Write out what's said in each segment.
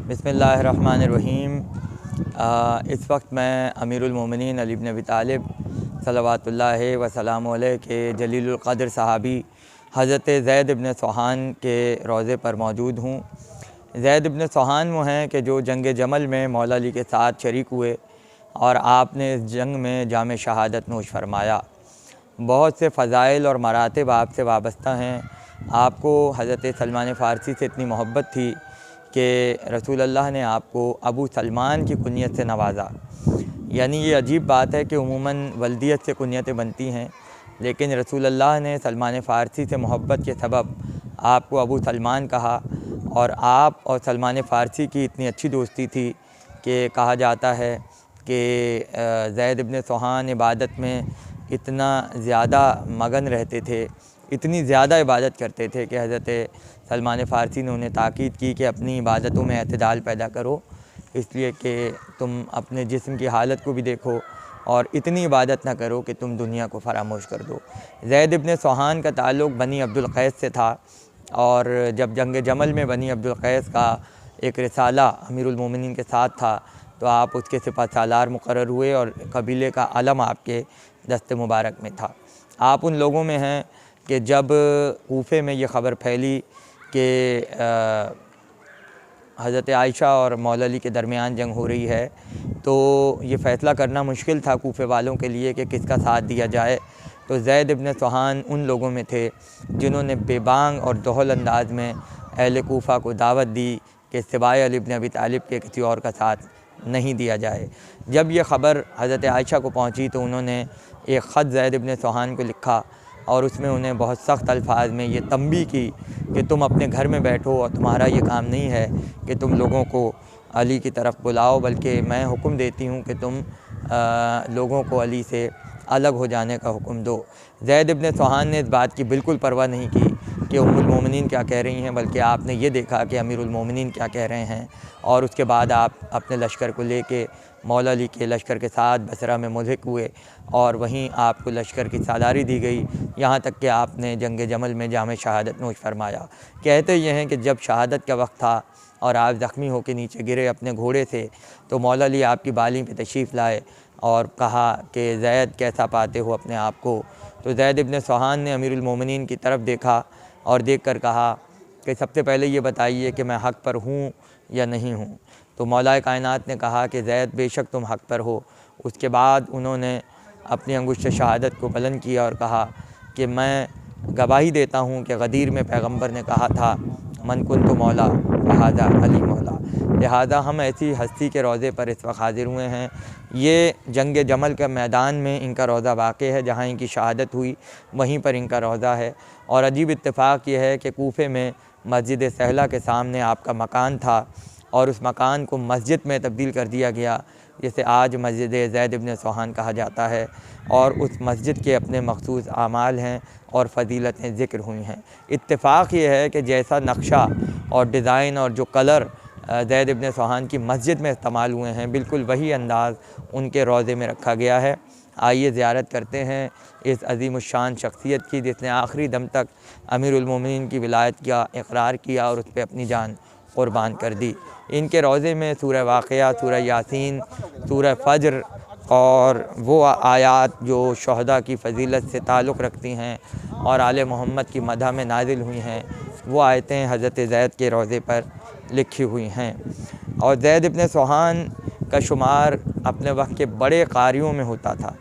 बिस्मिल्लाहिर्रहमानिर्रहीम। इस वक्त मैं अमीरुल मोमिनीन अली इब्न अबी तालिब सल्लल्लाहु वसल्लम अलैहि के जलीलुल क़द्र सहाबी हज़रत ज़ैद इब्न सुहान के रोज़े पर मौजूद हूँ। ज़ैद इब्न सुहान वो हैं कि जो जंग जमल में मौला अली के साथ शरीक हुए और आपने इस जंग में जाम शहादत नोश फरमाया। बहुत से फ़ज़ाइल और मरातिब आपसे वाबस्ता हैं। आपको हज़रत सलमान फ़ारसी से इतनी मोहब्बत थी कि रसूल अल्लाह ने आपको अबू सलमान की कुनियत से नवाज़ा। यानी ये अजीब बात है कि उमूमन वल्दियत से कुनियतें बनती हैं, लेकिन रसूल अल्लाह ने सलमान फ़ारसी से मोहब्बत के सबब आपको अबू सलमान कहा। और आप और सलमान फ़ारसी की इतनी अच्छी दोस्ती थी कि कहा जाता है कि ज़ैद इब्न सुहान इबादत में इतना ज़्यादा मगन रहते थे, इतनी ज़्यादा इबादत करते थे कि हज़रत सलमान फ़ारसी ने उन्हें ताकीद की कि अपनी इबादतों में एतदाल पैदा करो, इसलिए कि तुम अपने जिस्म की हालत को भी देखो और इतनी इबादत ना करो कि तुम दुनिया को फरामोश कर दो। ज़ैद इब्न सुहान का ताल्लुक़ बनी अब्दुल क़ैस से था और जब जंग जमल में बनी अब्दुल क़ैस का एक रिसाला अमीरुल मोमिनीन के साथ था तो आप उसके सिपह सालार मुकर्रर हुए और कबीले का अलम आपके दस्ते मुबारक में था। आप उन लोगों में हैं कि जब कूफे में ये ख़बर फैली कि हज़रत आयशा और मौला अली के दरमियान जंग हो रही है, तो ये फ़ैसला करना मुश्किल था कूफे वालों के लिए कि किसका साथ दिया जाए। तो ज़ैद इब्न सुहान उन लोगों में थे जिन्होंने बेबांग और दोहल अंदाज में अहले कूफा को दावत दी कि सिवाय अली इब्न अबी तालिब के किसी और का साथ नहीं दिया जाए। जब ये ख़बर हज़रत आयशा को पहुँची तो उन्होंने एक ख़त ज़ैद इब्न सुहान को लिखा और उसमें उन्हें बहुत सख्त अल्फाज में ये तंबी की कि तुम अपने घर में बैठो और तुम्हारा ये काम नहीं है कि तुम लोगों को अली की तरफ बुलाओ, बल्कि मैं हुक्म देती हूँ कि तुम लोगों को अली से अलग हो जाने का हुक्म दो। ज़ैद इब्न सुहान ने इस बात की बिल्कुल परवाह नहीं की कि उम्मुल मोमिनीन क्या कह रही हैं, बल्कि आपने ये देखा कि अमीरुल मोमिनीन क्या कह रहे हैं और उसके बाद आप अपने लश्कर को लेके मौला अली के लश्कर के साथ बसरा में मुल्हिक हुए और वहीं आपको लश्कर की सालारी दी गई, यहाँ तक कि आपने जंग जमल में जाम शहादत नोश फरमाया। कहते ये हैं कि जब शहादत का वक्त था और आप ज़ख्मी होकर नीचे गिरे अपने घोड़े से, तो मौला अली आपकी बाली पे तशरीफ़ लाए और कहा कि ज़ैद कैसा पाते हो अपने आप को। तो ज़ैद इब्न सुहान ने अमीरुल मोमिनीन की तरफ देखा और देख कर कहा कि सबसे पहले ये बताइए कि मैं हक़ पर हूँ या नहीं हूँ। तो मौला कायनात ने कहा कि ज़ैद बेशक तुम हक़ पर हो। उसके बाद उन्होंने अपनी अंगुश्त शहादत को बुलंद किया और कहा कि मैं गवाही देता हूँ कि गदीर में पैगंबर ने कहा था मन कुन्तु मौला फ़हाज़ा अली मौला। लिहाजा हम ऐसी हस्ती के रोज़े पर इस वक्त हाज़िर हुए हैं। ये जंग जमल के मैदान में इनका रोज़ा वाक़ है, जहाँ इनकी शहादत हुई वहीं पर इनका रोज़ा है। और अजीब इत्तेफ़ाक ये है कि कूफे में मस्जिद सहला के सामने आपका मकान था और उस मकान को मस्जिद में तब्दील कर दिया गया, जिसे आज मस्जिद ज़ैद इब्न सुहान कहा जाता है। और उस मस्जिद के अपने मखसूस आमाल हैं और फ़जीलतें ज़िक्र हुई हैं। इत्तेफ़ाक ये है कि जैसा नक्शा और डिज़ाइन और जो कलर ज़ैद इब्न सुहान की मस्जिद में इस्तेमाल हुए हैं, बिल्कुल वही अंदाज़ उनके रोज़े में रखा गया है। आइए ज़ियारत करते हैं इस अज़ीमुश्शान शख्सियत की जिसने आखिरी दम तक अमीरुल मोमिनीन की विलायत का इक़रार किया और उस पर अपनी जान क़ुरबान कर दी। इनके रोज़े में सूरह वाक़िया, सूरह यासीन, सूरह फ़ज्र और वो आयात जो शहदा की फ़जीलत से ताल्लुक़ रखती हैं और आले मोहम्मद की मदह में नाजिल हुई हैं, वो आयतें हज़रत ज़ैद के रोज़े पर लिखी हुई हैं। और ज़ैद इब्न सुहान का शुमार अपने वक्त के बड़े क़ारियों में होता था,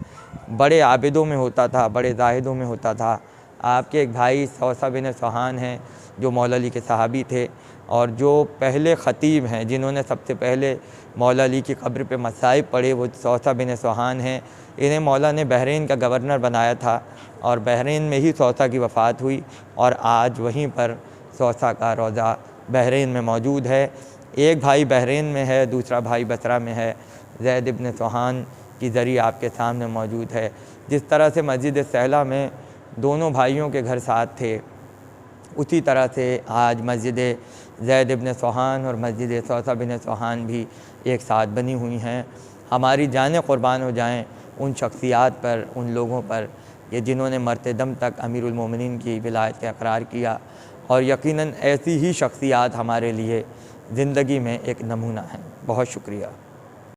बड़े आबिदों में होता था, बड़े ज़ाहिदों में होता था। आपके एक भाई सौसा बिन सुहान हैं जो मौला अली के सहाबी थे और जो पहले ख़तीब हैं जिन्होंने सबसे पहले मौला अली की कब्र पे मसाइब पढ़े, वो सौसा बिन सुहान हैं। इन्हें मौला ने बहरीन का गवर्नर बनाया था और बहरीन में ही सौसा की वफ़ात हुई और आज वहीं पर सौसा का रोज़ा बहरीन में मौजूद है। एक भाई बहरीन में है, दूसरा भाई बसरा में है। ज़ैद इब्न सुहान की ज़रिए आपके सामने मौजूद है। जिस तरह से मस्जिद सहला में दोनों भाइयों के घर साथ थे, उसी तरह से आज मस्जिद ज़ैद इब्न सुहान और मस्जिद सौसा बिन सुहान भी एक साथ बनी हुई हैं। हमारी जानें क़ुरबान हो जाएं उन शख्सियात पर, उन लोगों पर ये जिन्होंने मरते दम तक अमीरुल मोमिनीन की विलायत का इक़रार किया। और यकीनन ऐसी ही शख्सियात हमारे लिए ज़िंदगी में एक नमूना हैं। बहुत शुक्रिया।